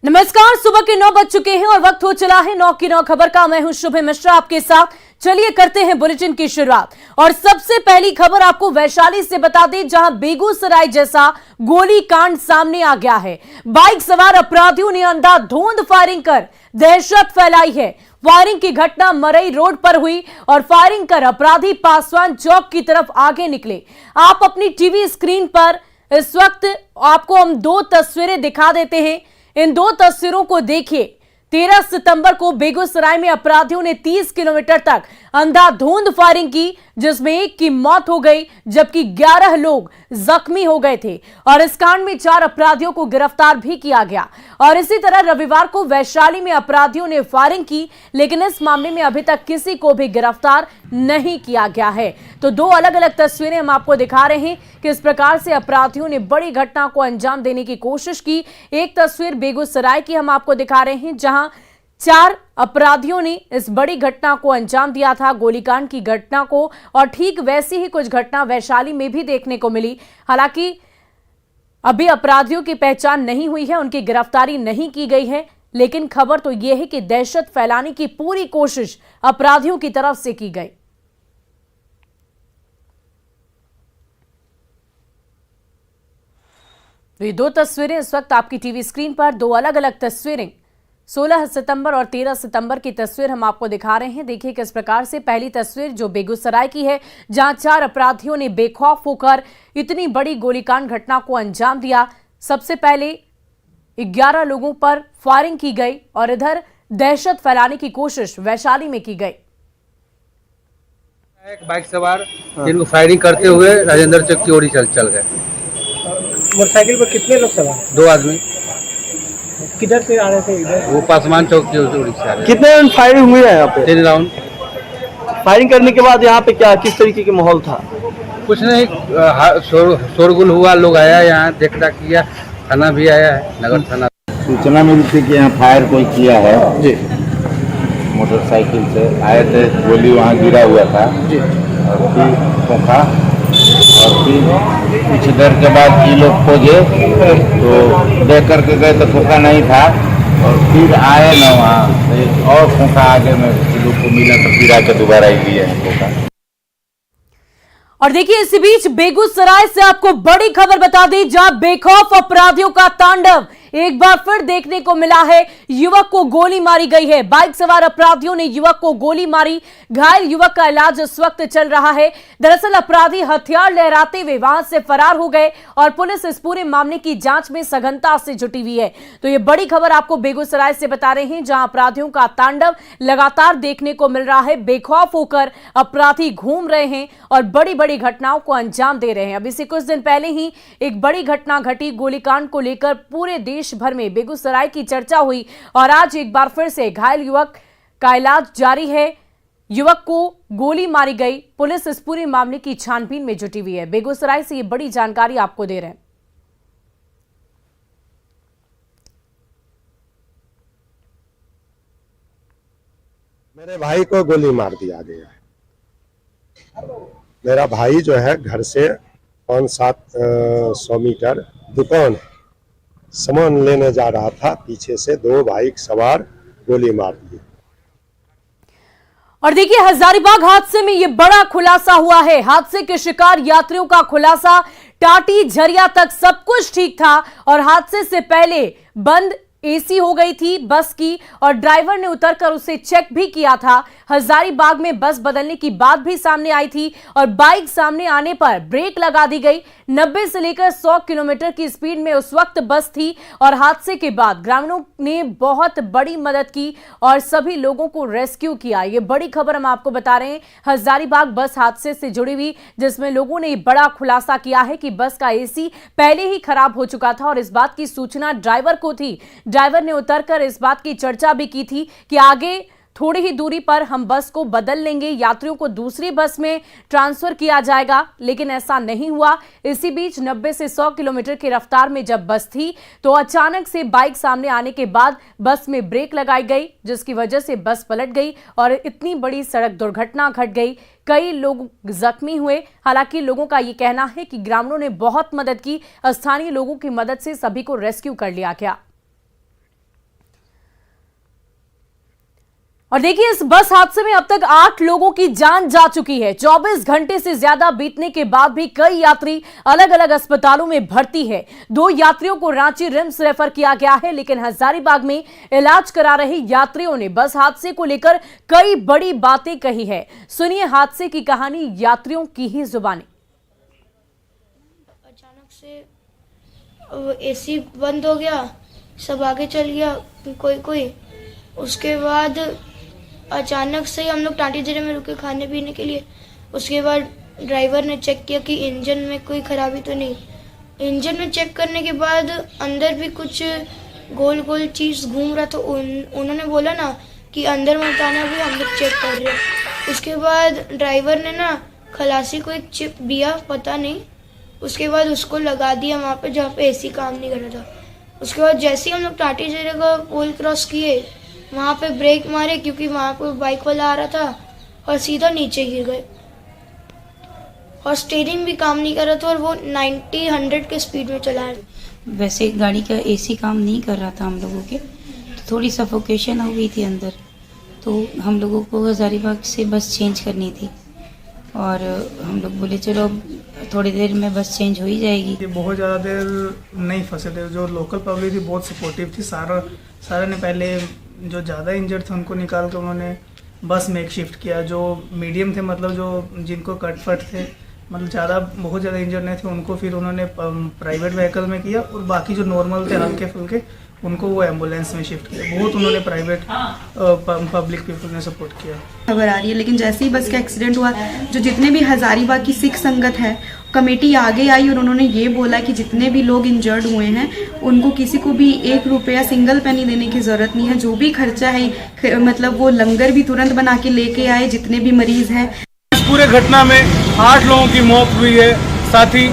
नमस्कार, सुबह के 9 बज चुके हैं और वक्त हो चला है 9 की 9 खबर का। मैं हूं शुभ मिश्रा आपके साथ। चलिए करते हैं बुलेटिन की शुरुआत और सबसे पहली खबर आपको वैशाली से बता दें, जहां बेगूसराय जैसा गोली कांड सामने आ गया है। बाइक सवार अपराधियों ने अंधाधुंध फायरिंग कर दहशत फैलाई है। फायरिंग की घटना मरई रोड पर हुई और फायरिंग कर अपराधी पासवान चौक की तरफ आगे निकले। आप अपनी टीवी स्क्रीन पर इस वक्त आपको हम दो तस्वीरें दिखा देते हैं। इन दो तस्वीरों को देखिए। 13 सितंबर को बेगूसराय में अपराधियों ने 30 किलोमीटर तक अंधाधुंध फायरिंग की, जिसमें एक की मौत हो गई जबकि 11 लोग जख्मी हो गए थे और इस कांड में 4 अपराधियों को गिरफ्तार भी किया गया। और इसी तरह रविवार को वैशाली में अपराधियों ने फायरिंग की, लेकिन इस मामले में अभी तक किसी को भी गिरफ्तार नहीं किया गया है। तो दो अलग अलग तस्वीरें हम आपको दिखा रहे हैं कि इस प्रकार से अपराधियों ने बड़ी घटना को अंजाम देने की कोशिश की। एक तस्वीर बेगूसराय की हम आपको दिखा रहे हैं, जहां 4 अपराधियों ने इस बड़ी घटना को अंजाम दिया था, गोलीकांड की घटना को। और ठीक वैसी ही कुछ घटना वैशाली में भी देखने को मिली। हालांकि अभी अपराधियों की पहचान नहीं हुई है, उनकी गिरफ्तारी नहीं की गई है, लेकिन खबर तो यह है कि दहशत फैलाने की पूरी कोशिश अपराधियों की तरफ से की गई। तो ये दो तस्वीरें इस वक्त आपकी टीवी स्क्रीन पर, दो अलग अलग तस्वीरें 16 सितंबर और 13 सितंबर की तस्वीर हम आपको दिखा रहे हैं। देखिए किस प्रकार से पहली तस्वीर जो बेगूसराय की है, जहां 4 अपराधियों ने बेखौफ होकर इतनी बड़ी गोलीकांड घटना को अंजाम दिया। सबसे पहले 11 लोगों पर फायरिंग की गई और इधर दहशत फैलाने की कोशिश वैशाली में की गई। एक बाइक सवार जिनको फायरिंग करते हुए राजेंद्र चौक की ओर चल गए। मोटरसाइकिल पर कितने लोग सवार? 2 आदमी। किधर से आ रहे थे? इधर वो पासवान चौक की ओर से आ रहे। कितने राउंड फायरिंग हुई है यहाँ पे? 3 राउंड। फायरिंग करने के बाद यहाँ पे क्या किस तरीके का माहौल था? कुछ नहीं, शोरगुल हुआ, लोग आया यहाँ देखना किया, थाना भी आया है, नगर थाना। सूचना मिली थी कि यहाँ फायर कोई किया है जी। मोटरसाइकिल से आए थे, गोली वहाँ गिरा हुआ था जी। और फिर खोखा और फिर कुछ देर के बाद ये लोग खोजे तो देख करके गए तो खोखा नहीं था और फिर आए ना वहाँ तो एक और खोखा आगे में लोग को मिला तो फिर आके दोबारा ही लिए हैं खोखा। और देखिए इसी बीच बेगूसराय से आपको बड़ी खबर बता दी, जहां बेखौफ अपराधियों का तांडव एक बार फिर देखने को मिला है। युवक को गोली मारी गई है। बाइक सवार अपराधियों ने युवक को गोली मारी। घायल युवक का इलाज इस वक्त चल रहा है। दरअसल अपराधी हथियार लहराते हुए वहां से फरार हो गए और पुलिस इस पूरे मामले की जांच में सघनता से जुटी हुई है। तो ये बड़ी खबर आपको बेगूसराय से बता रहे हैं, जहां अपराधियों का तांडव लगातार देखने को मिल रहा है। बेखौफ होकर अपराधी घूम रहे हैं और बड़ी बड़ी घटनाओं को अंजाम दे रहे हैं। अभी से कुछ दिन पहले ही एक बड़ी घटना घटी, गोलीकांड को लेकर पूरे देश भर में बेगूसराय की चर्चा हुई और आज एक बार फिर से घायल युवक का इलाज जारी है। युवक को गोली मारी गई। पुलिस इस पूरे मामले की छानबीन में जुटी हुई है। बेगूसराय से ये बड़ी जानकारी आपको दे रहे हैं। मेरे भाई को गोली मार दिया गया। मेरा भाई जो है घर से 500-700 मीटर दुकान है, सामान लेने जा रहा था, पीछे से 2 बाइक सवार गोली मार दी। और देखिए हजारीबाग हादसे में यह बड़ा खुलासा हुआ है। हादसे के शिकार यात्रियों का खुलासा, टाटी झरिया तक सब कुछ ठीक था और हादसे से पहले बंद एसी हो गई थी बस की और ड्राइवर ने उतरकर उसे चेक भी किया था। हजारीबाग में बस बदलने की बात भी सामने आई थी और बाइक सामने आने पर ब्रेक लगा दी गई। 90 से लेकर 100 किलोमीटर की स्पीड में उस वक्त बस थी और हादसे के बाद ग्रामीणों ने बहुत बड़ी मदद की और सभी लोगों को रेस्क्यू किया। ये बड़ी खबर हम आपको बता रहे हैं हजारीबाग बस हादसे से जुड़ी हुई, जिसमें लोगों ने बड़ा खुलासा किया है कि बस का एसी पहले ही खराब हो चुका था और इस बात की सूचना ड्राइवर को थी। ड्राइवर ने उतरकर इस बात की चर्चा भी की थी कि आगे थोड़ी ही दूरी पर हम बस को बदल लेंगे, यात्रियों को दूसरी बस में ट्रांसफर किया जाएगा, लेकिन ऐसा नहीं हुआ। इसी बीच 90 से 100 किलोमीटर की रफ्तार में जब बस थी तो अचानक से बाइक सामने आने के बाद बस में ब्रेक लगाई गई, जिसकी वजह से बस पलट गई और इतनी बड़ी सड़क दुर्घटना घट गई। कई लोग जख्मी हुए। हालांकि लोगों का यह कहना है कि ग्रामीणों ने बहुत मदद की। स्थानीय लोगों की मदद से सभी को रेस्क्यू कर लिया गया। और देखिए, इस बस हादसे में अब तक 8 लोगों की जान जा चुकी है। 24 घंटे से ज्यादा बीतने के बाद भी कई यात्री अलग अलग अस्पतालों में भर्ती है। 2 यात्रियों को रांची रिम्स रेफर किया गया है, लेकिन हजारीबाग में इलाज करा रहे यात्रियों ने बस हादसे को लेकर कई बड़ी बातें कही है। सुनिए हादसे की कहानी यात्रियों की ही जुबानी। अचानक से एसी बंद हो गया, सब आगे चल गया कोई। उसके बाद अचानक से हम लोग टाटी जरे में रुके खाने पीने के लिए। उसके बाद ड्राइवर ने चेक किया कि इंजन में कोई खराबी तो नहीं। इंजन में चेक करने के बाद अंदर भी कुछ गोल गोल चीज़ घूम रहा, तो उन्होंने बोला ना कि अंदर मत आना, भी हम लोग चेक कर रहे हैं। उसके बाद ड्राइवर ने ना खलासी को एक चिप दिया, पता नहीं, उसके बाद उसको लगा दिया वहाँ पे जहाँ पे एसी काम नहीं कर रहा था। उसके बाद जैसे ही हम लोग टाटी जरे का पुल क्रॉस किए, वहाँ पे ब्रेक मारे क्योंकि वहाँ पे बाइक वाला आ रहा था, और सीधा नीचे गिर गए। और स्टीयरिंग भी काम नहीं कर रहा था, और वो 90-100 के स्पीड में चला रहा था। वैसे गाड़ी का एसी काम नहीं कर रहा था हम लोगों के, तो थोड़ी सफोकेशन हो गई थी अंदर, तो हम लोगों को हजारीबाग से बस चेंज करनी थी। और हम लोग बोले चलो थोड़ी देर में बस चेंज हो ही जाएगी। ये बहुत ज़्यादा देर नहीं फंसे थे, जो लोकल पब्लिक थी बहुत सपोर्टिव थी। सारा ने पहले जो ज़्यादा इंजर्ड थे उनको निकाल के उन्होंने बस में एक शिफ्ट किया। जो मीडियम थे, मतलब जो जिनको कटफट थे, मतलब बहुत ज़्यादा इंजर्ड नहीं थे, उनको फिर उन्होंने प्राइवेट व्हीकल में किया, और बाकी जो नॉर्मल थे हल्के फुल्के उनको वो एम्बुलेंस में शिफ्ट किया। बहुत उन्होंने प्राइवेट पब्लिक पीपल ने सपोर्ट किया। खबर आ रही है, लेकिन जैसे ही बस का एक्सीडेंट हुआ, जो जितने भी हजारीबाग की सिख संगत है, कमेटी आगे आई और उन्होंने ये बोला कि जितने भी लोग इंजर्ड हुए हैं उनको किसी को भी 1 रुपया सिंगल पेनी देने की ज़रूरत नहीं है। जो भी खर्चा है, मतलब वो लंगर भी तुरंत बना के लेके आए जितने भी मरीज़ हैं। इस पूरे घटना में 8 लोगों की मौत हुई है, साथ ही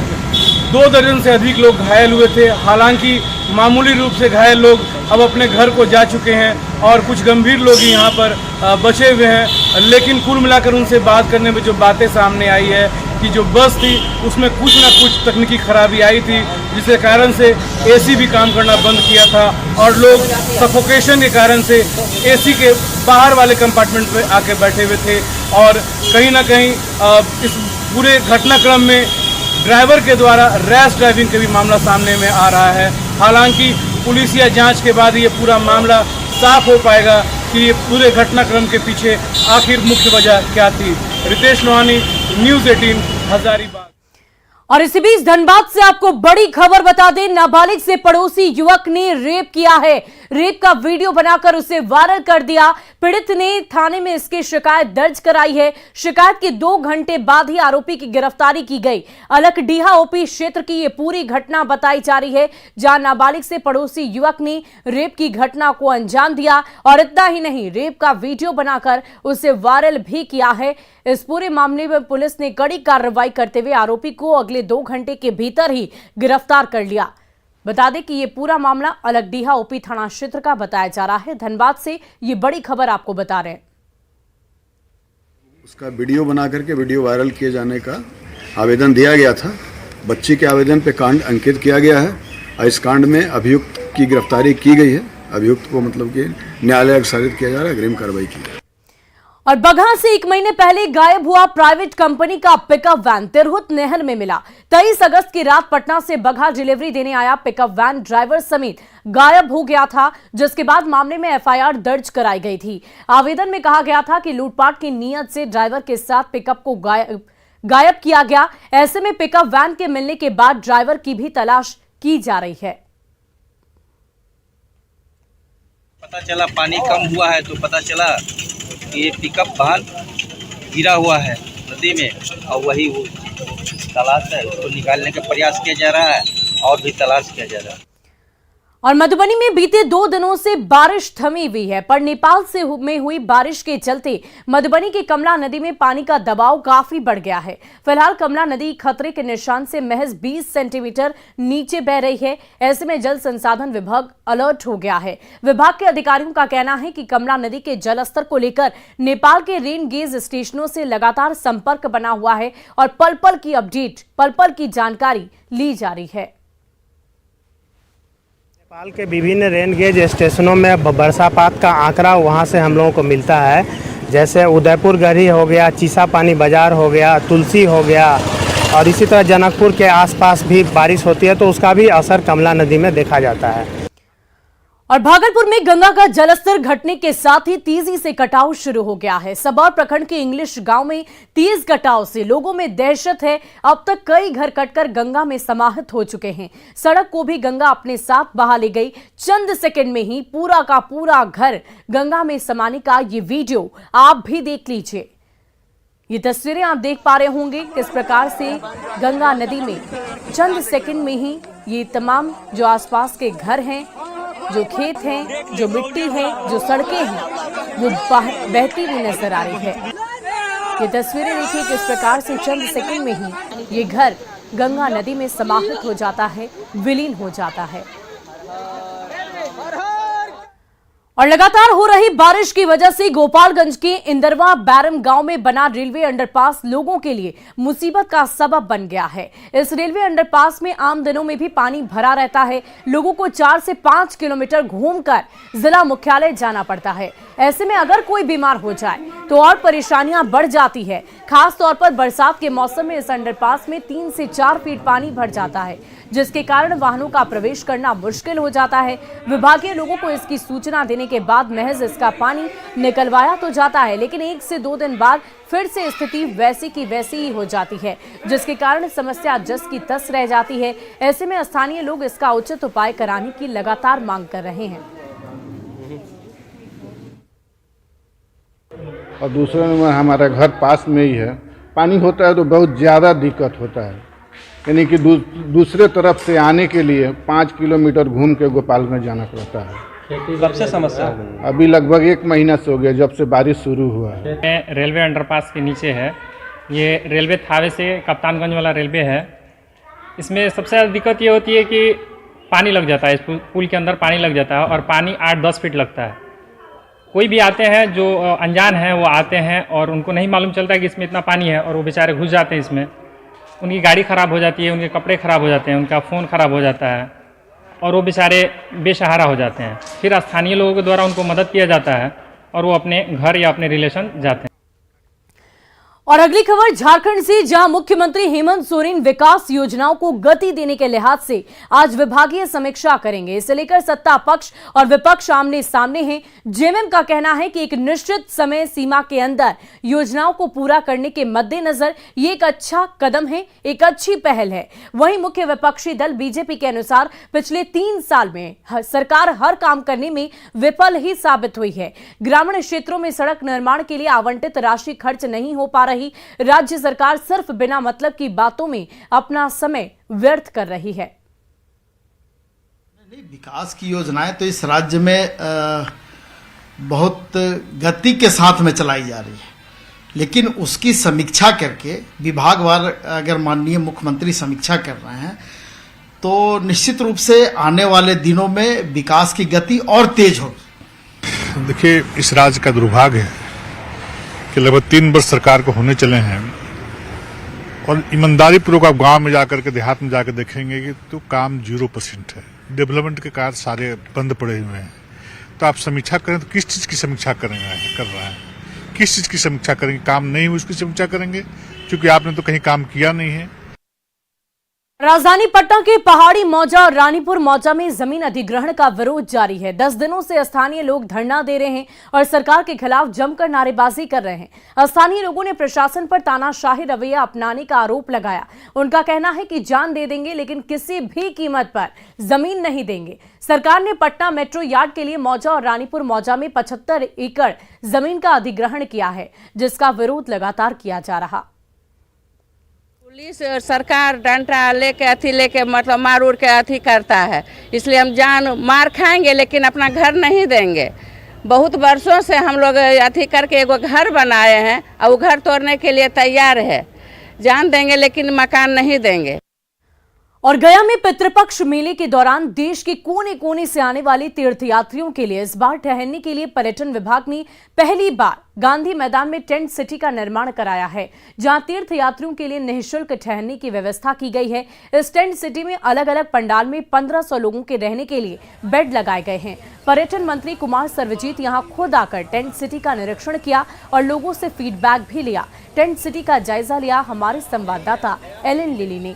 2 दर्जन से अधिक लोग घायल हुए थे। हालांकि मामूली रूप से घायल लोग अब अपने घर को जा चुके हैं, और कुछ गंभीर लोग ही यहाँ पर बचे हुए हैं। लेकिन कुल मिलाकर उनसे बात करने में जो बातें सामने आई है कि जो बस थी उसमें कुछ ना कुछ तकनीकी खराबी आई थी, जिसके कारण से एसी भी काम करना बंद किया था, और लोग सफोकेशन के कारण से एसी के बाहर वाले कंपार्टमेंट में आके बैठे हुए थे। और कहीं ना कहीं इस पूरे घटनाक्रम में ड्राइवर के द्वारा रैश ड्राइविंग का भी मामला सामने में आ रहा है। हालांकि पुलिसिया जांच के बाद ये पूरा मामला साफ हो पाएगा कि ये पूरे घटनाक्रम के पीछे आखिर मुख्य वजह क्या थी। रितेश लोहानी, न्यूज़ 18, हजारीबाग। और इसी बीच धनबाद से आपको बड़ी खबर बता दें, नाबालिग से पड़ोसी युवक ने रेप किया है। रेप का वीडियो बनाकर उसे वायरल कर दिया। पीड़ित ने थाने में इसकी शिकायत दर्ज कराई है। शिकायत के 2 घंटे बाद ही आरोपी की गिरफ्तारी की गई। अलकडीहा ओपी क्षेत्र की ये पूरी घटना बताई जा रही है, जहां नाबालिग से पड़ोसी युवक ने रेप की घटना को अंजाम दिया, और इतना ही नहीं, रेप का वीडियो बनाकर उसे वायरल भी किया है। इस पूरे मामले में पुलिस ने कड़ी कार्रवाई करते हुए आरोपी को अगले 2 घंटे के भीतर ही गिरफ्तार कर लिया। बता दें कि ये पूरा मामला अलकडीहा ओपी थाना क्षेत्र का बताया जा रहा है। धनबाद से ये बड़ी खबर आपको बता रहे हैं। उसका वीडियो बना करके वीडियो वायरल किए जाने का आवेदन दिया गया था। बच्ची के आवेदन पे कांड अंकित किया गया है, और इस कांड में अभियुक्त की गिरफ्तारी की गई है। अभियुक्त को मतलब कि न्यायालय अग्रसारित किया जा रहा है, अग्रिम कार्रवाई की है। और बगहा से 1 महीने पहले गायब हुआ प्राइवेट कंपनी का पिकअप वैन तिरहुत नहर में मिला। 23 अगस्त की रात पटना से बगहा डिलीवरी देने आया पिकअप वैन ड्राइवर समेत गायब हो गया था, जिसके बाद मामले में एफआईआर दर्ज कराई गई थी। आवेदन में कहा गया था कि लूटपाट की नीयत से ड्राइवर के साथ पिकअप को गायब किया गया। ऐसे में पिकअप वैन के मिलने के बाद ड्राइवर की भी तलाश की जा रही है। पता चला पानी कम हुआ है, तो पता चला कि ये पिकअप वाहन गिरा हुआ है नदी में, और वही वो तलाश है, उसको निकालने का प्रयास किया जा रहा है, और भी तलाश किया जा रहा है। और मधुबनी में बीते 2 दिनों से बारिश थमी हुई है, पर नेपाल में हुई बारिश के चलते मधुबनी की कमला नदी में पानी का दबाव काफी बढ़ गया है। फिलहाल कमला नदी खतरे के निशान से महज 20 सेंटीमीटर नीचे बह रही है। ऐसे में जल संसाधन विभाग अलर्ट हो गया है। विभाग के अधिकारियों का कहना है कि कमला नदी के जलस्तर को लेकर नेपाल के रेन गेज स्टेशनों से लगातार संपर्क बना हुआ है, और पल पल की अपडेट, पल पल की जानकारी ली जा रही है। नेपाल के विभिन्न रेन गेज स्टेशनों में वर्षापात का आंकड़ा वहां से हम लोगों को मिलता है। जैसे उदयपुर गढ़ी हो गया, चीसा पानी बाजार हो गया, तुलसी हो गया और इसी तरह जनकपुर के आसपास भी बारिश होती है तो उसका भी असर कमला नदी में देखा जाता है। और भागलपुर में गंगा का जलस्तर घटने के साथ ही तेजी से कटाव शुरू हो गया है। सबौर प्रखंड के इंग्लिश गांव में तेज कटाव से लोगों में दहशत है। अब तक कई घर कटकर गंगा में समाहित हो चुके हैं। सड़क को भी गंगा अपने साथ बहा ले गई। चंद सेकंड में ही पूरा का पूरा घर गंगा में समाने का ये वीडियो आप भी देख लीजिए। ये तस्वीरें आप देख पा रहे होंगे किस प्रकार से गंगा नदी में चंद सेकंड में ही ये तमाम जो आसपास के घर हैं, जो खेत हैं, जो मिट्टी है, जो सड़कें हैं, वो बहती हुई नजर आ रही है। ये तस्वीरें देखिए किस प्रकार से चंद सेकंड में ही ये घर गंगा नदी में समाहित हो जाता है, विलीन हो जाता है। और लगातार हो रही बारिश की वजह से गोपालगंज के इंदरवा बैरम गांव में बना रेलवे अंडरपास लोगों के लिए मुसीबत का सबब बन गया है। इस रेलवे अंडरपास में आम दिनों में भी पानी भरा रहता है। लोगों को 4 से 5 किलोमीटर घूमकर जिला मुख्यालय जाना पड़ता है। ऐसे में अगर कोई बीमार हो जाए तो और परेशानियां बढ़ जाती है। खास तौर पर बरसात के मौसम में इस अंडरपास में 3 से 4 फीट पानी भर जाता है, जिसके कारण वाहनों का प्रवेश करना मुश्किल हो जाता है। विभागीय लोगों को इसकी सूचना देने के बाद महज इसका पानी निकलवाया तो जाता है, लेकिन 1 से 2 दिन बाद फिर से स्थिति वैसी की वैसी ही हो जाती है, जिसके कारण समस्या जस की तस रह जाती है। ऐसे में स्थानीय लोग इसका उचित उपाय कराने की लगातार मांग कर रहे हैं। और दूसरे नंबर हमारा घर पास में ही है, पानी होता है तो बहुत ज़्यादा दिक्कत होता है। यानी कि दूसरे तरफ से आने के लिए 5 किलोमीटर घूम के गोपालगंज जाना पड़ता है। कब से समस्या हो गई? अभी लगभग 1 महीना से हो गया जब से बारिश शुरू हुआ है। रेलवे अंडरपास के नीचे है, ये रेलवे थावे से कप्तानगंज वाला रेलवे है। इसमें सबसे ज़्यादा दिक्कत ये होती है कि पानी लग जाता है, इस पुल के अंदर पानी लग जाता है और पानी 8-10 फीट लगता है। कोई भी आते हैं जो अनजान हैं वो आते हैं और उनको नहीं मालूम चलता कि इसमें इतना पानी है और वो बेचारे घुस जाते हैं इसमें। उनकी गाड़ी ख़राब हो जाती है, उनके कपड़े ख़राब हो जाते हैं, उनका फ़ोन ख़राब हो जाता है और वो बेचारे बेसहारा हो जाते हैं। फिर स्थानीय लोगों के द्वारा उनको मदद किया जाता है और वो अपने घर या अपने रिलेशन जाते हैं। और अगली खबर झारखंड से, जहां मुख्यमंत्री हेमंत सोरेन विकास योजनाओं को गति देने के लिहाज से आज विभागीय समीक्षा करेंगे। इसे लेकर सत्ता पक्ष और विपक्ष आमने सामने हैं। जेएमएम का कहना है कि एक निश्चित समय सीमा के अंदर योजनाओं को पूरा करने के मद्देनजर ये एक अच्छा कदम है, एक अच्छी पहल है। वहीं मुख्य विपक्षी दल बीजेपी के अनुसार पिछले 3 साल में सरकार हर काम करने में विफल ही साबित हुई है। ग्रामीण क्षेत्रों में सड़क निर्माण के लिए आवंटित राशि खर्च नहीं हो पा रही। राज्य सरकार सिर्फ बिना मतलब की बातों में अपना समय व्यर्थ कर रही है। विकास की योजनाएं तो इस राज्य में बहुत गति के साथ में चलाई जा रही है, लेकिन उसकी समीक्षा करके विभागवार अगर माननीय मुख्यमंत्री समीक्षा कर रहे हैं तो निश्चित रूप से आने वाले दिनों में विकास की गति और तेज होगी। देखिए, इस राज्य का दुर्भाग्य है कि लगभग 3 वर्ष सरकार को होने चले हैं और ईमानदारी पूर्वक आप गांव में जाकर के, देहात में जाकर देखेंगे कि तो काम 0% है। डेवलपमेंट के कार्य सारे बंद पड़े हुए हैं। तो आप समीक्षा करें तो किस चीज़ की समीक्षा कर रहे हैं? किस चीज़ की समीक्षा करेंगे? काम नहीं हुई उसकी समीक्षा करेंगे, क्योंकि आपने तो कहीं काम किया नहीं है। राजधानी पटना के पहाड़ी मौजा और रानीपुर मौजा में जमीन अधिग्रहण का विरोध जारी है। 10 दिनों से स्थानीय लोग धरना दे रहे हैं और सरकार के खिलाफ जमकर नारेबाजी कर रहे हैं। स्थानीय लोगों ने प्रशासन पर तानाशाही रवैया अपनाने का आरोप लगाया। उनका कहना है कि जान दे देंगे लेकिन किसी भी कीमत पर जमीन नहीं देंगे। सरकार ने पटना मेट्रो यार्ड के लिए मौजा और रानीपुर मौजा में 75 एकड़ जमीन का अधिग्रहण किया है, जिसका विरोध लगातार किया जा रहा। पुलिस सरकार डंडा लेके मतलब मार उड़ के अथी करता है, इसलिए हम जान मार खाएंगे लेकिन अपना घर नहीं देंगे। बहुत वर्षों से हम लोग अथी करके एगो घर बनाए हैं और वो घर तोड़ने के लिए तैयार है। जान देंगे लेकिन मकान नहीं देंगे। और गया में पितृपक्ष मेले के दौरान देश के कोने कोने से आने वाले तीर्थयात्रियों के लिए इस बार ठहरने के लिए पर्यटन विभाग ने पहली बार गांधी मैदान में टेंट सिटी का निर्माण कराया है, जहां तीर्थयात्रियों के लिए निःशुल्क ठहरने की व्यवस्था की गई है। इस टेंट सिटी में अलग अलग पंडाल में 1500 लोगों के रहने के लिए बेड लगाए गए हैं। पर्यटन मंत्री कुमार सर्वजीत यहां खुद आकर टेंट सिटी का निरीक्षण किया और लोगों से फीडबैक भी लिया। टेंट सिटी का जायजा लिया हमारे संवाददाता एलन लिली ने।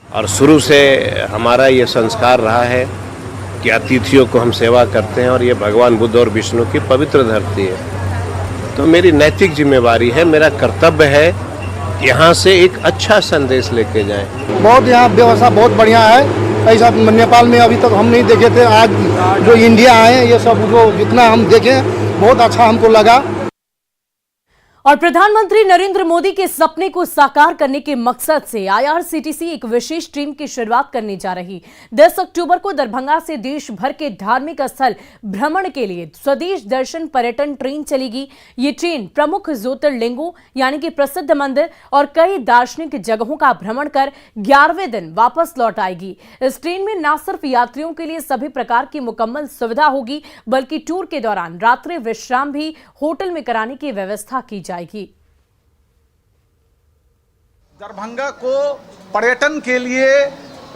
और शुरू से हमारा ये संस्कार रहा है कि अतिथियों को हम सेवा करते हैं और ये भगवान बुद्ध और विष्णु की पवित्र धरती है। तो मेरी नैतिक जिम्मेवारी है, मेरा कर्तव्य है कि यहाँ से एक अच्छा संदेश लेके जाएं। बहुत यहाँ व्यवस्था बहुत बढ़िया है, ऐसा नेपाल में अभी तक हम नहीं देखे थे। आज जो इंडिया आए ये सब जो जितना हम देखे बहुत अच्छा हमको लगा। और प्रधानमंत्री नरेंद्र मोदी के सपने को साकार करने के मकसद से IRCTC एक विशेष ट्रेन की शुरुआत करने जा रही। 10 अक्टूबर को दरभंगा से देश भर के धार्मिक स्थल भ्रमण के लिए स्वदेश दर्शन पर्यटन ट्रेन चलेगी। ये ट्रेन प्रमुख ज्योतिर्लिंगों यानी कि प्रसिद्ध मंदिर और कई दार्शनिक जगहों का भ्रमण कर 11वें दिन वापस लौट आएगी। इस ट्रेन में न सिर्फ यात्रियों के लिए सभी प्रकार की मुकम्मल सुविधा होगी, बल्कि टूर के दौरान रात्रि विश्राम भी होटल में कराने की व्यवस्था की जाएगी। दरभंगा को पर्यटन के लिए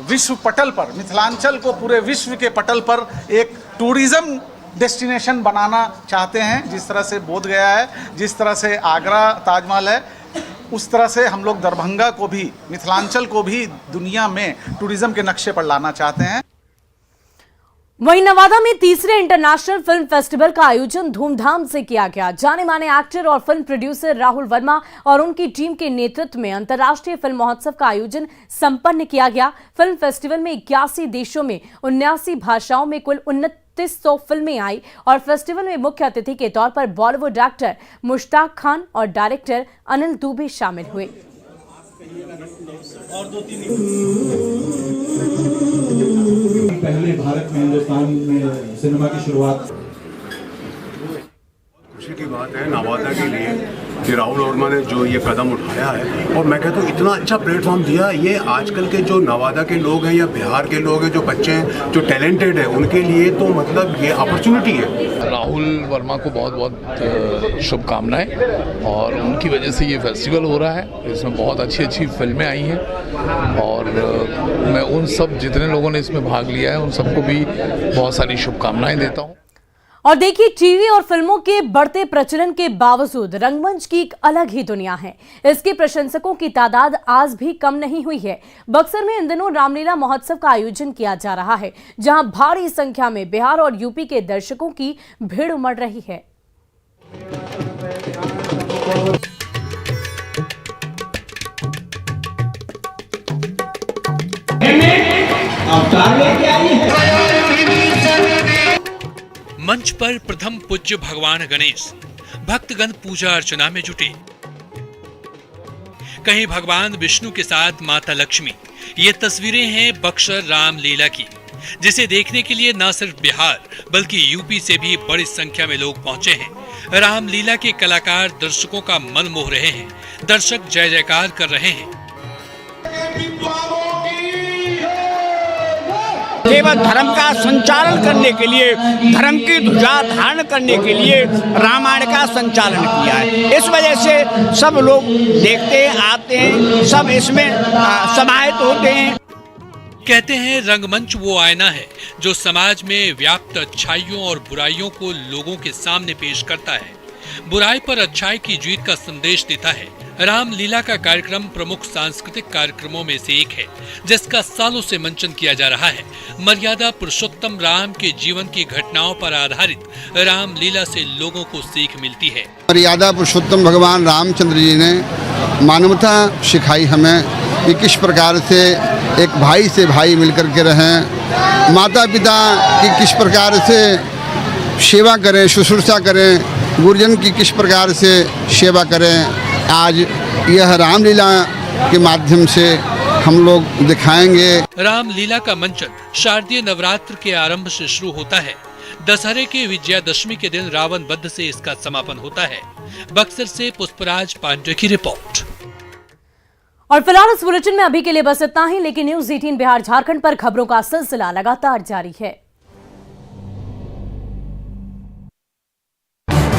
विश्व पटल पर, मिथिलांचल को पूरे विश्व के पटल पर एक टूरिज्म डेस्टिनेशन बनाना चाहते हैं। जिस तरह से बोध गया है, जिस तरह से आगरा ताजमहल है, उस तरह से हम लोग दरभंगा को भी, मिथिलांचल को भी दुनिया में टूरिज्म के नक्शे पर लाना चाहते हैं। वहीं नवादा में तीसरे इंटरनेशनल फिल्म फेस्टिवल का आयोजन धूमधाम से किया गया। जाने माने एक्टर और फिल्म प्रोड्यूसर राहुल वर्मा और उनकी टीम के नेतृत्व में अंतर्राष्ट्रीय फिल्म महोत्सव का आयोजन संपन्न किया गया। फिल्म फेस्टिवल में 81 देशों में 79 भाषाओं में कुल 2900 फिल्में आई और फेस्टिवल में मुख्य अतिथि के तौर पर बॉलीवुड एक्टर मुश्ताक खान और डायरेक्टर अनिल दुबे शामिल हुए। पहले भारत में, हिंदुस्तान में सिनेमा की शुरुआत। खुशी की बात है नवादा के लिए कि राहुल वर्मा ने जो ये कदम उठाया है, और मैं कहता हूँ इतना अच्छा प्लेटफॉर्म दिया। ये आजकल के जो नवादा के लोग हैं या बिहार के लोग हैं, जो बच्चे हैं, जो टैलेंटेड है, उनके लिए तो मतलब ये अपॉर्चुनिटी है। राहुल वर्मा को बहुत बहुत शुभकामनाएं, और उनकी वजह से ये फेस्टिवल हो रहा है। इसमें बहुत अच्छी अच्छी फिल्में आई हैं और मैं उन सब जितने लोगों ने इसमें भाग लिया है उन सबको भी बहुत सारी शुभकामनाएं देता हूँ। और देखिए, टीवी और फिल्मों के बढ़ते प्रचलन के बावजूद रंगमंच की एक अलग ही दुनिया है। इसके प्रशंसकों की तादाद आज भी कम नहीं हुई है। बक्सर में इन दिनों रामलीला महोत्सव का आयोजन किया जा रहा है, जहां भारी संख्या में बिहार और यूपी के दर्शकों की भीड़ उमड़ रही है। मंच पर प्रथम पूज्य भगवान गणेश, भक्तगण पूजा अर्चना में जुटे। कहीं भगवान विष्णु के साथ माता लक्ष्मी। ये तस्वीरें हैं बक्सर रामलीला की, जिसे देखने के लिए न सिर्फ बिहार बल्कि यूपी से भी बड़ी संख्या में लोग पहुंचे हैं। रामलीला के कलाकार दर्शकों का मन मोह रहे हैं। दर्शक जय जयकार कर रहे हैं। केवल धर्म का संचालन करने के लिए, धर्म की ध्वजा धारण करने के लिए रामायण का संचालन किया है। इस वजह से सब लोग देखते आते हैं, सब इसमें समाहित होते हैं। कहते हैं रंगमंच वो आईना है जो समाज में व्याप्त अच्छाइयों और बुराइयों को लोगों के सामने पेश करता है, बुराई पर अच्छाई की जीत का संदेश देता है। रामलीला का कार्यक्रम प्रमुख सांस्कृतिक कार्यक्रमों में से एक है, जिसका सालों से मंचन किया जा रहा है। मर्यादा पुरुषोत्तम राम के जीवन की घटनाओं पर आधारित रामलीला से लोगों को सीख मिलती है। मर्यादा पुरुषोत्तम भगवान रामचंद्र जी ने मानवता सिखाई हमें कि किस प्रकार से एक भाई से भाई मिलकर के रहें, माता पिता की किस प्रकार से सेवा करें, शुश्रूषा करें, गुरुजन की किस प्रकार से सेवा करें। आज यह रामलीला के माध्यम से हम लोग दिखाएंगे। रामलीला का मंचन शारदीय नवरात्र के आरंभ से शुरू होता है। दशहरे के विजयादशमी के दिन रावण वध से इसका समापन होता है। बक्सर से पुष्पराज पांडे की रिपोर्ट। और फिलहाल इस बुलेटिन में अभी के लिए बस इतना ही, लेकिन न्यूज़ 18 बिहार झारखंड पर खबरों का सिलसिला लगातार जारी है।